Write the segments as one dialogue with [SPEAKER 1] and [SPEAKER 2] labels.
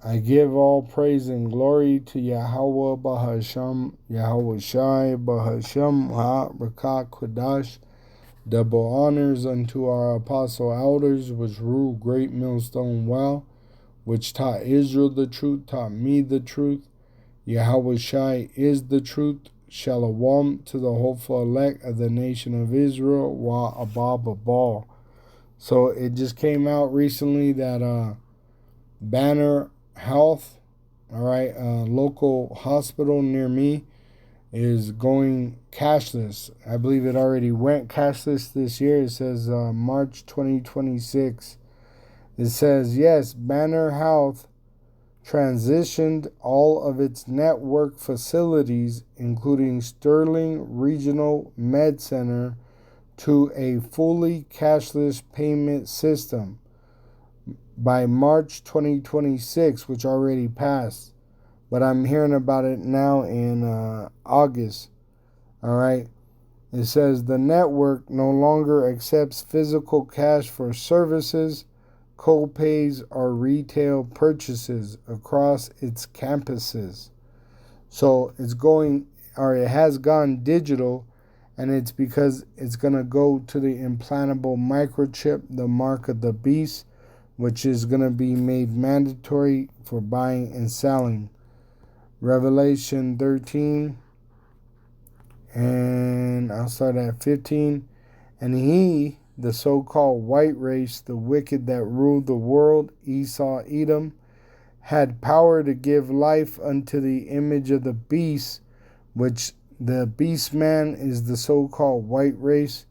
[SPEAKER 1] I give all praise and glory to Yahweh Bahasham, Yahweh Shai Bahasham Ha Kodash. Double honors unto our apostle elders, which rule great millstone well, which taught Israel the truth, taught me the truth. Yahweh Shai is the truth. Shalom to the hopeful elect of the nation of Israel, Wa Abba Babal. So it just came out recently that Banner Health, all right, a local hospital near me, is going cashless. I believe it already went cashless this year. It says March 2026. It says, yes, Banner Health transitioned all of its network facilities, including Sterling Regional Med Center, to a fully cashless payment system by March 2026, which already passed. But I'm hearing about it now in August. All right. It says the network no longer accepts physical cash for services, co-pays, or retail purchases across its campuses. So it's going, or it has gone digital, and it's because it's going to go to the implantable microchip, the mark of the beast, which is going to be made mandatory for buying and selling. Revelation 13, and I'll start at 15. And he, the so-called white race, the wicked that ruled the world, Esau, Edom, had power to give life unto the image of the beast, which the beast man is the so-called white race,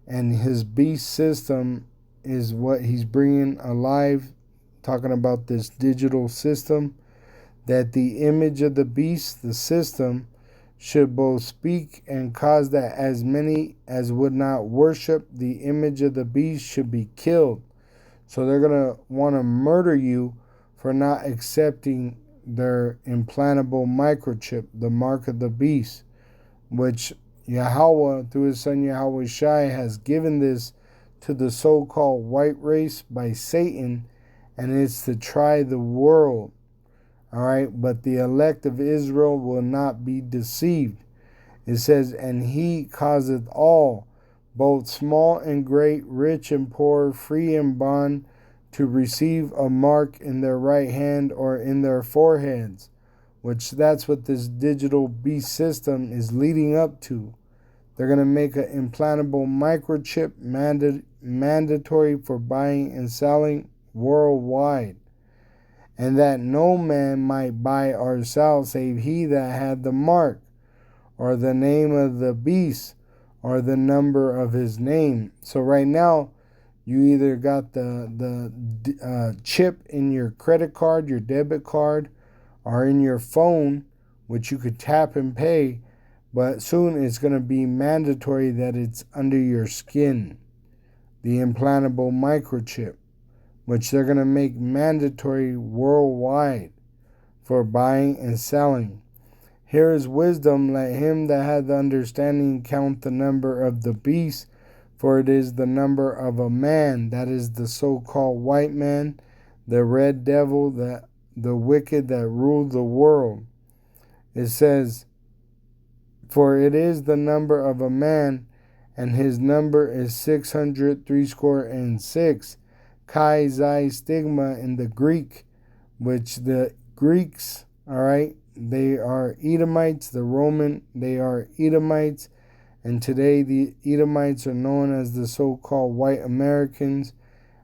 [SPEAKER 1] and his beast system is what he's bringing alive, talking about this digital system, that the image of the beast, the system, should both speak and cause that as many as would not worship the image of the beast should be killed. So they're going to want to murder you for not accepting their implantable microchip, the mark of the beast, which Yahweh, through his son Yahweh Shai, has given this to the so-called white race by Satan, and it's to try the world. All right, but the elect of Israel will not be deceived. It says, and he causeth all, both small and great, rich and poor, free and bond, to receive a mark in their right hand or in their foreheads, which that's what this digital beast system is leading up to. They're going to make an implantable microchip mandatory for buying and selling worldwide, and that no man might buy or sell save he that had the mark, or the name of the beast, or the number of his name. So right now, you either got the chip in your credit card, your debit card, or in your phone, which you could tap and pay, but soon it's going to be mandatory that it's under your skin, the implantable microchip, which they're going to make mandatory worldwide for buying and selling. Here is wisdom. Let him that hath the count the number of the beast, for it is the number of a man. That is the so-called white man, the red devil, the wicked that rule the world. It says, for it is the number of a man, and his number is 666. Chi Xi stigma in the Greek, which the Greeks, all right, they are Edomites. The Roman, they are Edomites. And today the Edomites are known as the so-called white Americans,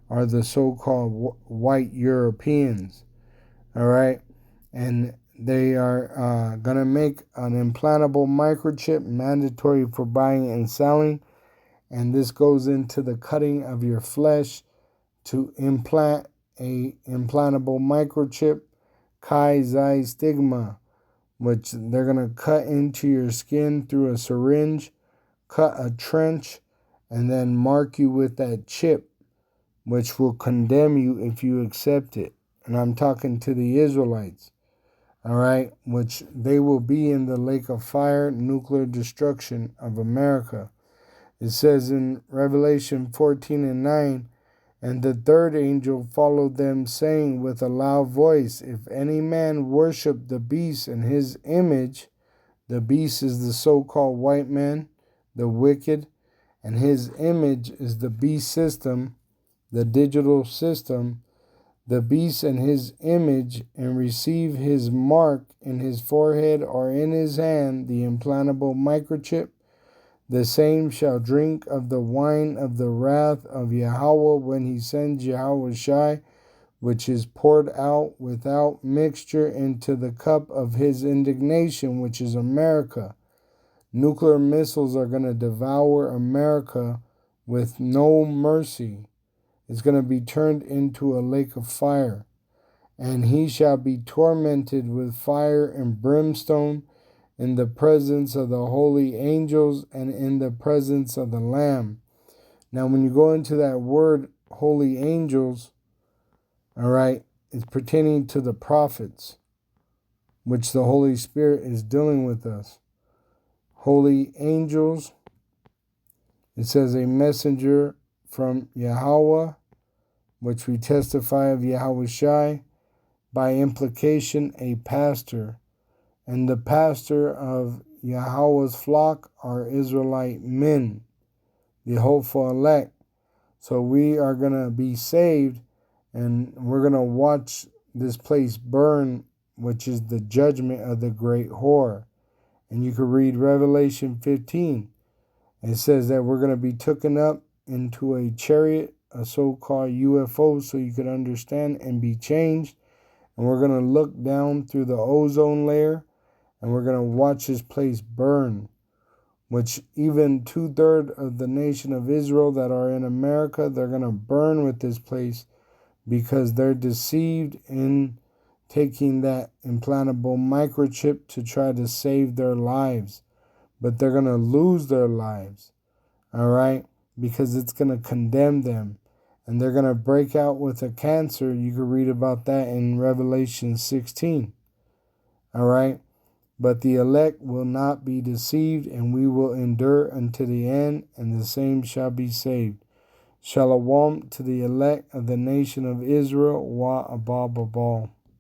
[SPEAKER 1] or the so-called white Europeans. All right. And they are going to make an implantable microchip mandatory for buying and selling. And this goes into the cutting of your flesh to implant a implantable microchip, Chi Xi stigma, which they're going to cut into your skin through a syringe, cut a trench, and then mark you with that chip, which will condemn you if you accept it. And I'm talking to the Israelites, all right, which they will be in the lake of fire, nuclear destruction of America. It says in Revelation 14 and 9, And the third angel followed them, saying with a loud voice, If any man worship the beast and his image, the beast is the so-called white man, the wicked, and his image is the beast system, the digital system, the beast and his image, and receive his mark in his forehead or in his hand, the implantable microchip, the same shall drink of the wine of the wrath of Yahweh when he sends Yahushai, which is poured out without mixture into the cup of his indignation, which is America. Nuclear missiles are going to devour America with no mercy. It's going to be turned into a lake of fire. And he shall be tormented with fire and brimstone in the presence of the holy angels and in the presence of the Lamb. Now, when you go into that word, holy angels, all right, it's pertaining to the prophets, which the Holy Spirit is dealing with us. Holy angels, it says a messenger from Yahweh, which we testify of Yahushai, by implication a pastor. And the pastor of Yahweh's flock are Israelite men, the hopeful elect. So we are going to be saved, and we're going to watch this place burn, which is the judgment of the great whore. And you can read Revelation 15. It says that we're going to be taken up into a chariot, a so-called UFO, so you could understand, and be changed. And we're going to look down through the ozone layer, and we're going to watch this place burn, which even 2/3 of the nation of Israel that are in America, they're going to burn with this place because they're deceived in taking that implantable microchip to try to save their lives. But they're going to lose their lives, all right, because it's going to condemn them. And they're going to break out with a cancer. You can read about that in Revelation 16, all right. But the elect will not be deceived, and we will endure unto the end, and the same shall be saved. Shalom to the elect of the nation of Israel. Wa abba babal.